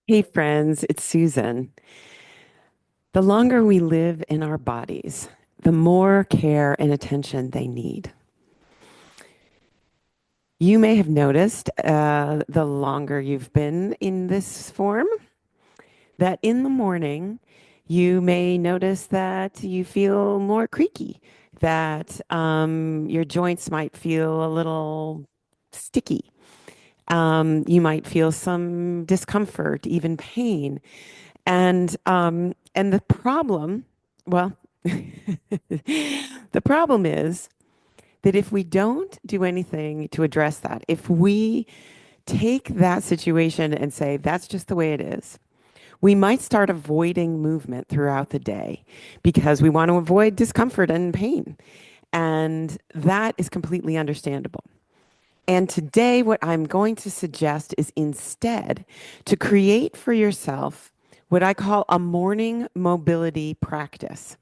Hey friends, it's Susan. The longer we live in our bodies, the more care and attention they need. You may have noticed the longer you've been in this form that in the morning you may notice that you feel more creaky, that your joints might feel a little sticky. You might feel some discomfort, even pain. And the problem, well, the problem is that if we don't do anything to address that, if we take that situation and say that's just the way it is, we might start avoiding movement throughout the day because we want to avoid discomfort and pain. And that is completely understandable. And today, what I'm going to suggest is instead to create for yourself what I call a morning mobility practice.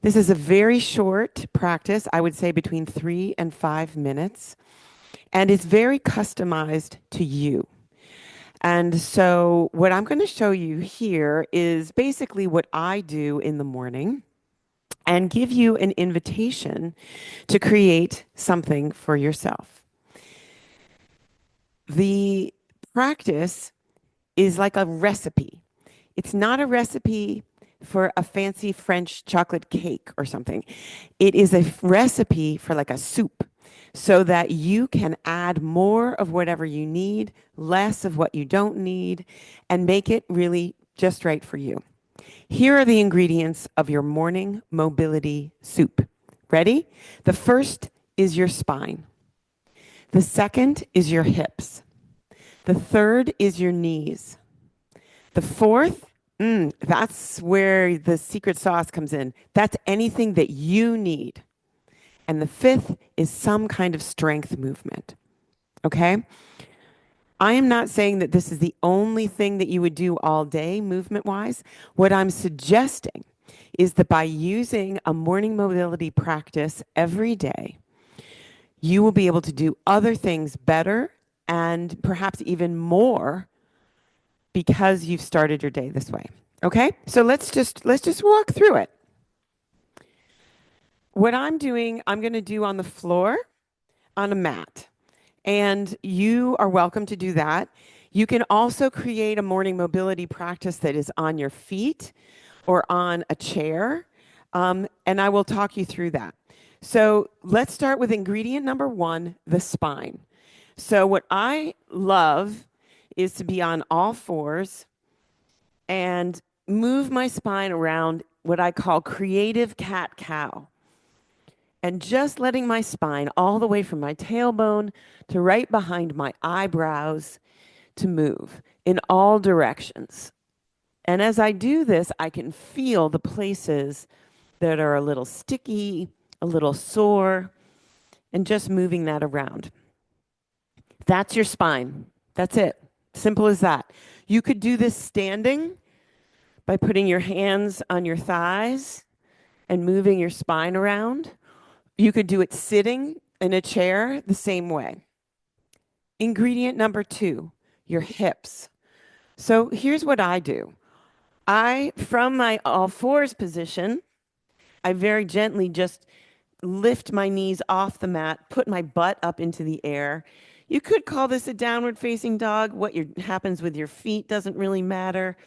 This is a very short practice, I would say between 3 and 5 minutes, and it's very customized to you. And so, what I'm going to show you here is basically what I do in the morning and give you an invitation to create something for yourself. The practice is like a recipe. It's not a recipe for a fancy French chocolate cake or something. It is a recipe for like a soup so that you can add more of whatever you need, less of what you don't need, and make it really just right for you. Here are the ingredients of your morning mobility soup. Ready? The first is your spine. The second is your hips. The third is your knees. The fourth, that's where the secret sauce comes in. That's anything that you need. And the fifth is some kind of strength movement. Okay? I am not saying that this is the only thing that you would do all day, movement wise. What I'm suggesting is that by using a morning mobility practice every day, you will be able to do other things better and perhaps even more because you've started your day this way. Okay? So let's just walk through it. What I'm doing, I'm going to do on the floor on a mat. And you are welcome to do that. You can also create a morning mobility practice that is on your feet or on a chair. And I will talk you through that. So let's start with ingredient number one, the spine. So what I love is to be on all fours and move my spine around what I call creative cat cow. And just letting my spine all the way from my tailbone to right behind my eyebrows to move in all directions. And as I do this, I can feel the places that are a little sticky, a little sore, and just moving that around. That's your spine. That's it. Simple as that. You could do this standing by putting your hands on your thighs and moving your spine around. You could do it sitting in a chair the same way. Ingredient number two, your hips. So here's what I do. From my all fours position, I very gently just lift my knees off the mat, put my butt up into the air. You could call this a downward facing dog. Happens with your feet doesn't really matter.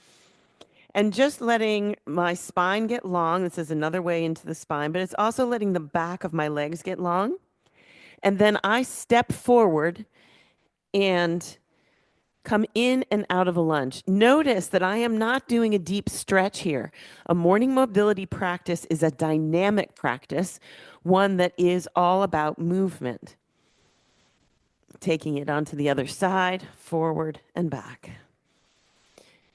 And just letting my spine get long. This is another way into the spine, but it's also letting the back of my legs get long. And then I step forward and come in and out of a lunge. Notice that I am not doing a deep stretch here. A morning mobility practice is a dynamic practice, one that is all about movement. Taking it onto the other side, forward and back.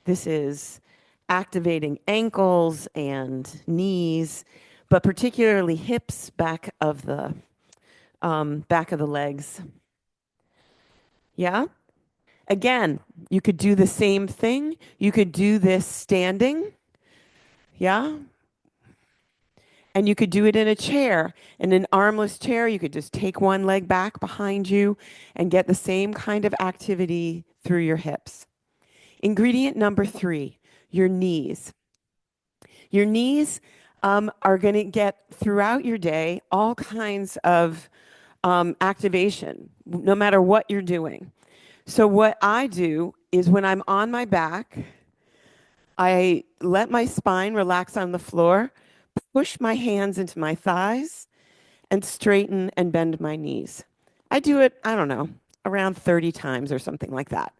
This is activating ankles and knees, but particularly hips, back of the legs. Yeah. Again, you could do the same thing. You could do this standing. Yeah. And you could do it in a chair. In an armless chair, you could just take one leg back behind you and get the same kind of activity through your hips. Ingredient number 3, your knees. Your knees are going to get throughout your day all kinds of activation, no matter what you're doing. So, what I do is when I'm on my back, I let my spine relax on the floor, push my hands into my thighs, and straighten and bend my knees. I do it, I don't know, around 30 times or something like that.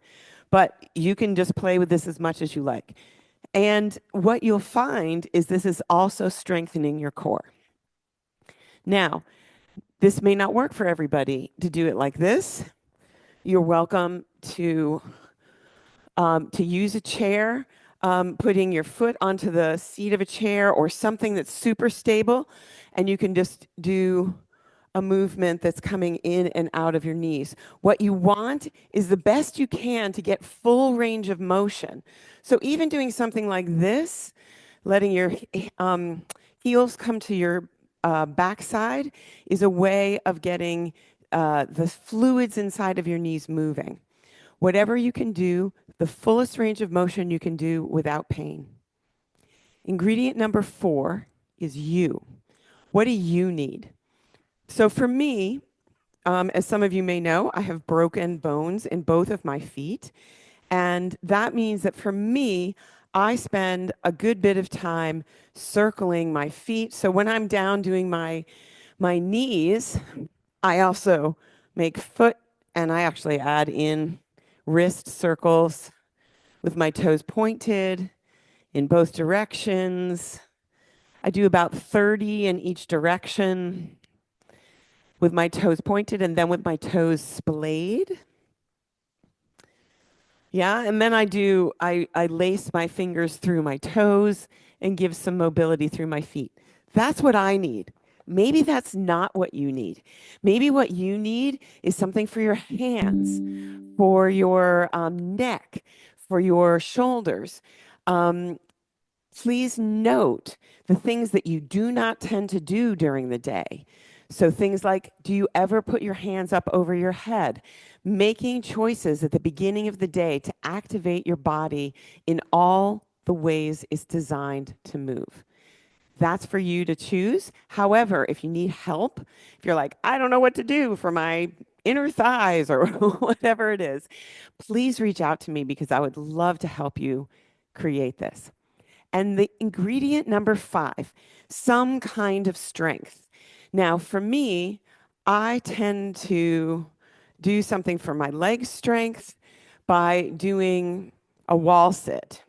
But you can just play with this as much as you like. And what you'll find is this is also strengthening your core. Now, this may not work for everybody to do it like this. You're welcome to use a chair, putting your foot onto the seat of a chair or something that's super stable, and you can just do a movement that's coming in and out of your knees. What you want is the best you can to get full range of motion. So even doing something like this, letting your heels come to your backside is a way of getting the fluids inside of your knees moving. Whatever you can do, the fullest range of motion you can do without pain. Ingredient number 4 is you. What do you need? So for me, as some of you may know, I have broken bones in both of my feet. And that means that for me, I spend a good bit of time circling my feet. So when I'm down doing my knees, I also make foot, and I actually add in wrist circles with my toes pointed in both directions. I do about 30 in each direction with my toes pointed and then with my toes splayed. Yeah, and then I lace my fingers through my toes and give some mobility through my feet. That's what I need. Maybe that's not what you need. Maybe what you need is something for your hands, for your neck, for your shoulders. Please note the things that you do not tend to do during the day. So things like, do you ever put your hands up over your head? Making choices at the beginning of the day to activate your body in all the ways it's designed to move. That's for you to choose. However, if you need help, if you're like, I don't know what to do for my inner thighs or whatever it is, please reach out to me because I would love to help you create this. And the ingredient number 5, some kind of strength. Now, for me, I tend to do something for my leg strength by doing a wall sit.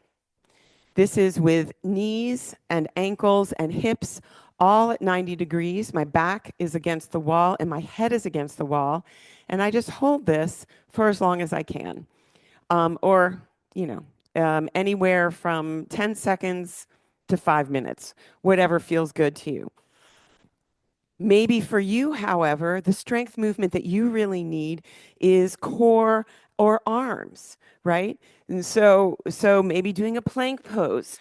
This is with knees and ankles and hips all at 90 degrees. My back is against the wall and my head is against the wall. And I just hold this for as long as I can. Or, anywhere from 10 seconds to 5 minutes, whatever feels good to you. Maybe for you, however, the strength movement that you really need is core or arms, right? And so maybe doing a plank pose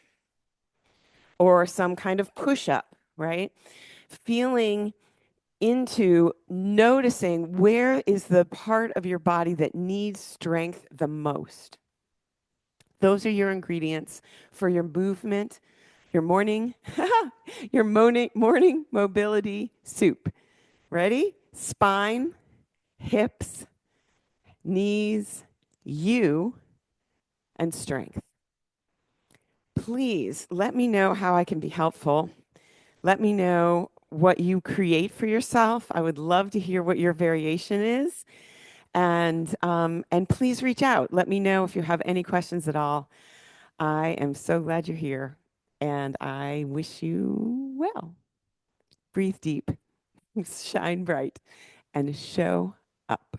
or some kind of push-up, right? Feeling into noticing where is the part of your body that needs strength the most. Those are your ingredients for your movement, your morning, your morning mobility soup. Ready? Spine, hips, knees, you, and strength. Please let me know how I can be helpful. Let me know what you create for yourself. I would love to hear what your variation is. And please reach out. Let me know if you have any questions at all. I am so glad you're here, and I wish you well. Breathe deep, shine bright, and show up.